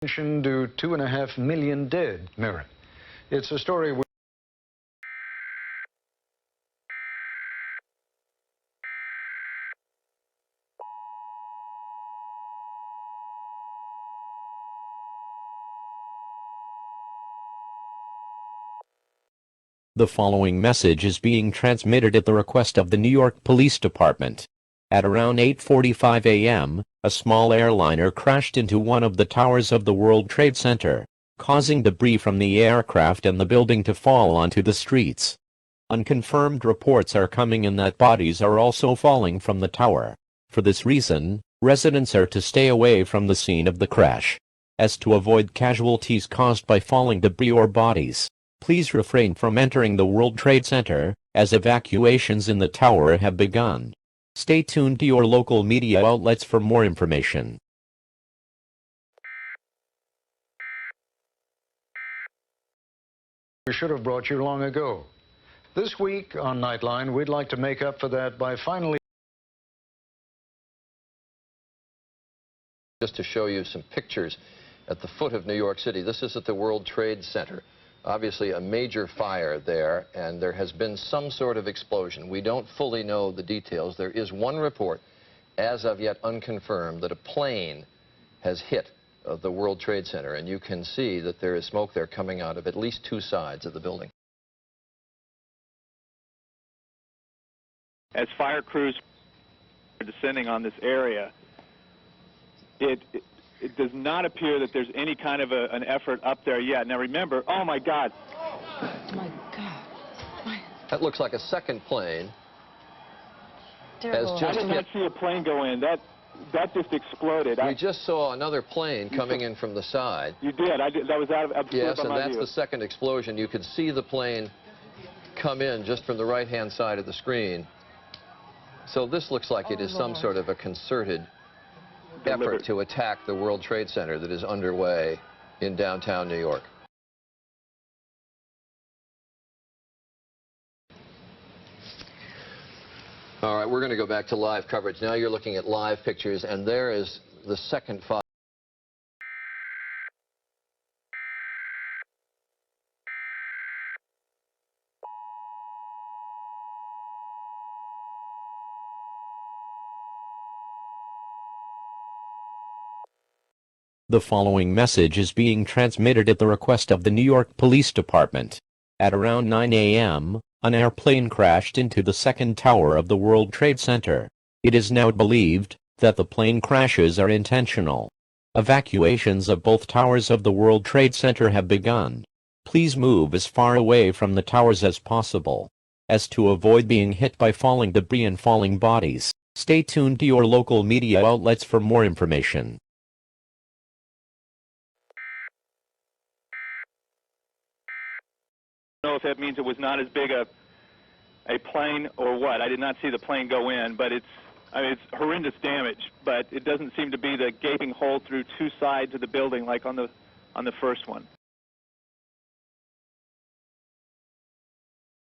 To 2.5 million dead, Merritt. It's a story we The following message is being transmitted at the request of the New York Police Department. At around 8:45 a.m., a small airliner crashed into one of the towers of the World Trade Center, causing debris from the aircraft and the building to fall onto the streets. Unconfirmed reports are coming in that bodies are also falling from the tower. For this reason, residents are to stay away from the scene of the crash. As to avoid casualties caused by falling debris or bodies, please refrain from entering the World Trade Center, as evacuations in the tower have begun. Stay tuned to your local media outlets for more information. should have brought you long ago. This week on Nightline, we'd like to make up for that by finally... Just to show you some pictures at the foot of New York City. This is at the World Trade Center. Obviously a major fire there, and there has been some sort of explosion. We don't fully know the details. There is one report, as of yet unconfirmed, that a plane has hit the World Trade Center, and you can see that there is smoke there coming out of at least two sides of the building. As fire crews are descending on this area, it does not appear that there's any kind of an effort up there yet. Now remember, oh my God. Oh my God. That looks like a second plane. Terrible. I did not see a plane go in. That just exploded. We just saw another plane coming in from the side. You did. That was out of Yes, and that's view. the second explosion. You could see the plane come in just from the right-hand side of the screen. So this looks like it is some sort of a concerted effort to attack the World Trade Center that is underway in downtown New York. All right, we're going to go back to live coverage. Now you're looking at live pictures, and there is the second fire. The following message is being transmitted at the request of the New York Police Department. At around 9 a.m., an airplane crashed into the second tower of the World Trade Center. It is now believed that the plane crashes are intentional. Evacuations of both towers of the World Trade Center have begun. Please move as far away from the towers as possible. As to avoid being hit by falling debris and falling bodies, stay tuned to your local media outlets for more information. I don't know if that means it was not as big a plane or what. I did not see the plane go in, but it's horrendous damage, but it doesn't seem to be the gaping hole through two sides of the building like on the first one.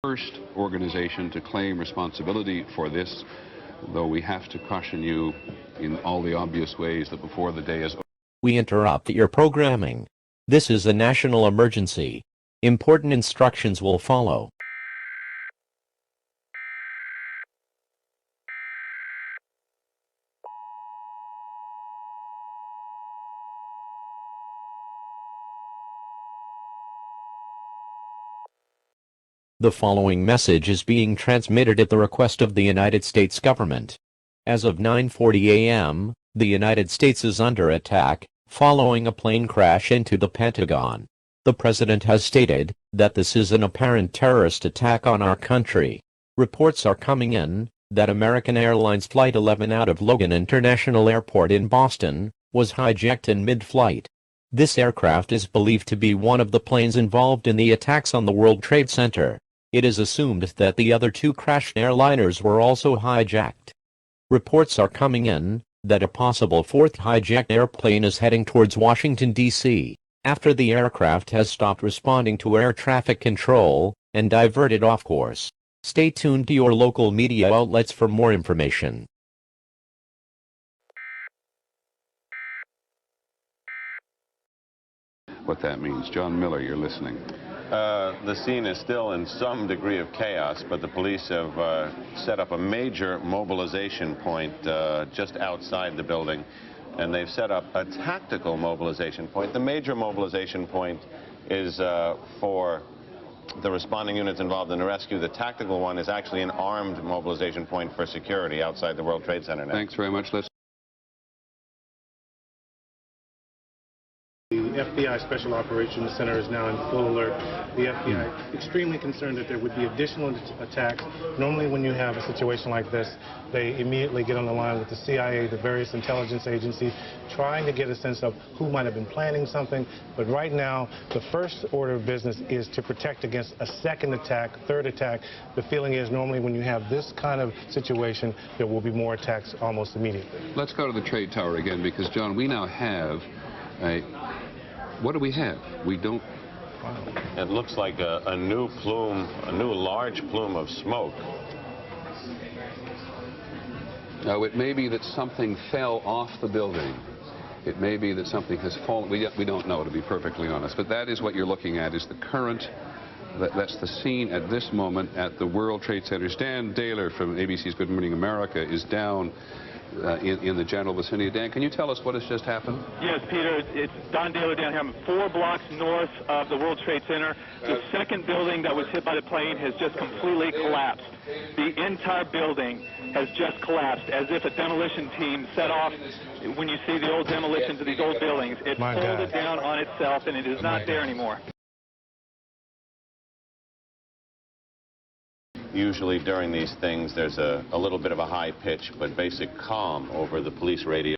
First organization to claim responsibility for this, though we have to caution you in all the obvious ways that before the day is over. We interrupt your programming. This is a national emergency. Important instructions will follow. The following message is being transmitted at the request of the United States government. As of 9:40 a.m., the United States is under attack, following a plane crash into the Pentagon. The president has stated that this is an apparent terrorist attack on our country. Reports are coming in that American Airlines Flight 11 out of Logan International Airport in Boston was hijacked in mid-flight. This aircraft is believed to be one of the planes involved in the attacks on the World Trade Center. It is assumed that the other two crashed airliners were also hijacked. Reports are coming in that a possible fourth hijacked airplane is heading towards Washington, D.C. after the aircraft has stopped responding to air traffic control and diverted off course. Stay tuned to your local media outlets for more information. what that means. John Miller, you're listening. The scene is still in some degree of chaos, but the police have set up a major mobilization point just outside the building, and they've set up a tactical mobilization point. The major mobilization point is for the responding units involved in the rescue. The tactical one is actually an armed mobilization point for security outside the World Trade Center now. Thanks very much. Let's The FBI Special Operations Center is now in full alert. The FBI extremely concerned that there would be additional attacks. Normally when you have a situation like this, they immediately get on the line with the CIA, the various intelligence agencies, trying to get a sense of who might have been planning something. But right now, the first order of business is to protect against a second attack, third attack. The feeling is normally when you have this kind of situation, there will be more attacks almost immediately. Let's go to the trade tower again, because, John, we now have a... What do we have? We don't... It looks like a new plume, a new large plume of smoke. Now, it may be that something fell off the building. It may be that something has fallen. We don't know, to be perfectly honest. But that is what you're looking at, is the current. That's the scene at this moment at the World Trade Center. Dan Daler from ABC's Good Morning America is down in the general vicinity. Dan, can you tell us what has just happened? Yes, Peter, it's Don Daler down here. I'm 4 blocks north of the World Trade Center. The second building that was hit by the plane has just completely collapsed. The entire building has just collapsed, as if a demolition team set off. When you see the old demolitions of these old buildings, it folded down on itself, and it is not there anymore. Usually during these things, there's a little bit of a high pitch, but basic calm over the police radio.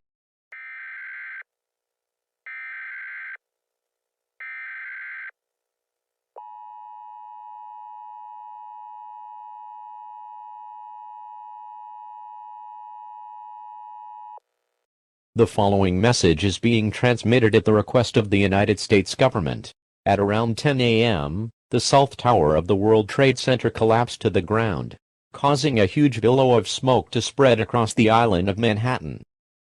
The following message is being transmitted at the request of the United States government. At around 10 a.m., the South Tower of the World Trade Center collapsed to the ground, causing a huge billow of smoke to spread across the island of Manhattan.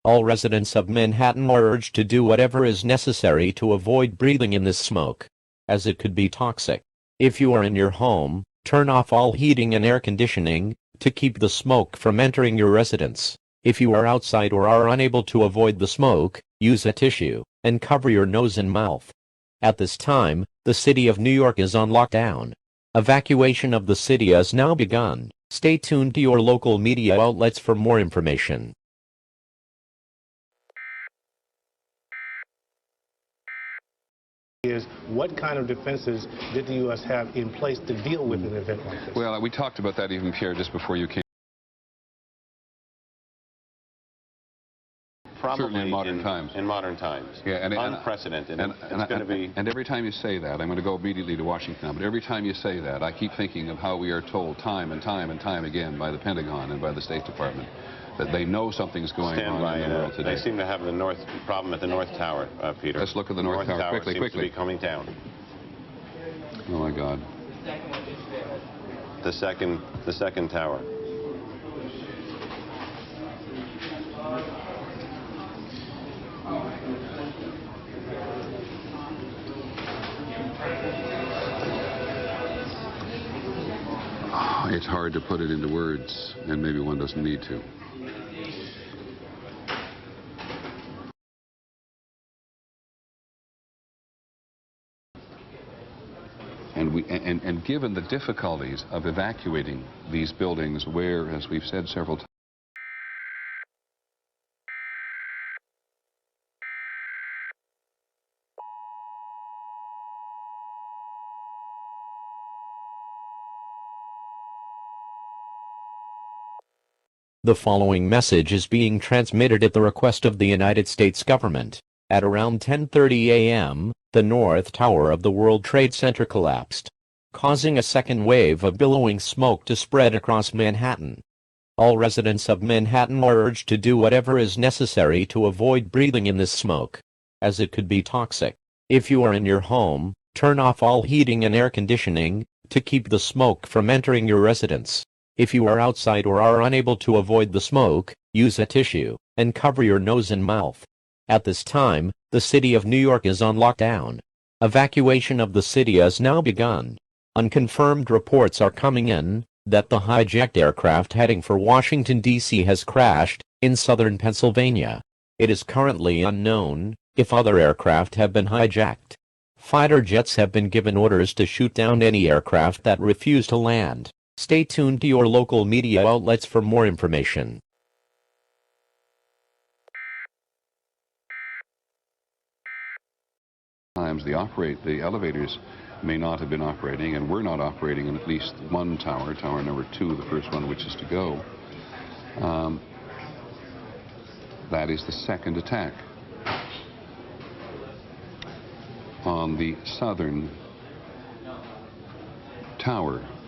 All residents of Manhattan are urged to do whatever is necessary to avoid breathing in this smoke, as it could be toxic. If you are in your home, turn off all heating and air conditioning to keep the smoke from entering your residence. If you are outside or are unable to avoid the smoke, use a tissue and cover your nose and mouth. At this time, the city of New York is on lockdown. Evacuation of the city has now begun. Stay tuned to your local media outlets for more information. Is what kind of defenses did the U.S. have in place to deal with an event like this? Well, we talked about that even, Pierre, just before you came. Probably in modern times. In modern times. Yeah, and unprecedented. It's going to be. And every time you say that, I'm going to go immediately to Washington. But every time you say that, I keep thinking of how we are told time and time and time again by the Pentagon and by the State Department that they know something's going on in the world today. They seem to have the problem at the North Tower, Peter. Let's look at the North Tower quickly. Seems to be coming down. Oh my God. The second tower. It's hard to put it into words, and maybe one doesn't need to. And given the difficulties of evacuating these buildings where, as we've said several times, The following message is being transmitted at the request of the United States government. At around 10:30 a.m., the North Tower of the World Trade Center collapsed, causing a second wave of billowing smoke to spread across Manhattan. All residents of Manhattan are urged to do whatever is necessary to avoid breathing in this smoke, as it could be toxic. If you are in your home, turn off all heating and air conditioning to keep the smoke from entering your residence. If you are outside or are unable to avoid the smoke, use a tissue and cover your nose and mouth. At this time, the city of New York is on lockdown. Evacuation of the city has now begun. Unconfirmed reports are coming in that the hijacked aircraft heading for Washington, D.C. has crashed in southern Pennsylvania. It is currently unknown if other aircraft have been hijacked. Fighter jets have been given orders to shoot down any aircraft that refuse to land. Stay tuned to your local media outlets for more information. Times the elevators may not have been operating, and were not operating in at least one tower, tower number 2, the first one which is to go. That is the second attack on the southern tower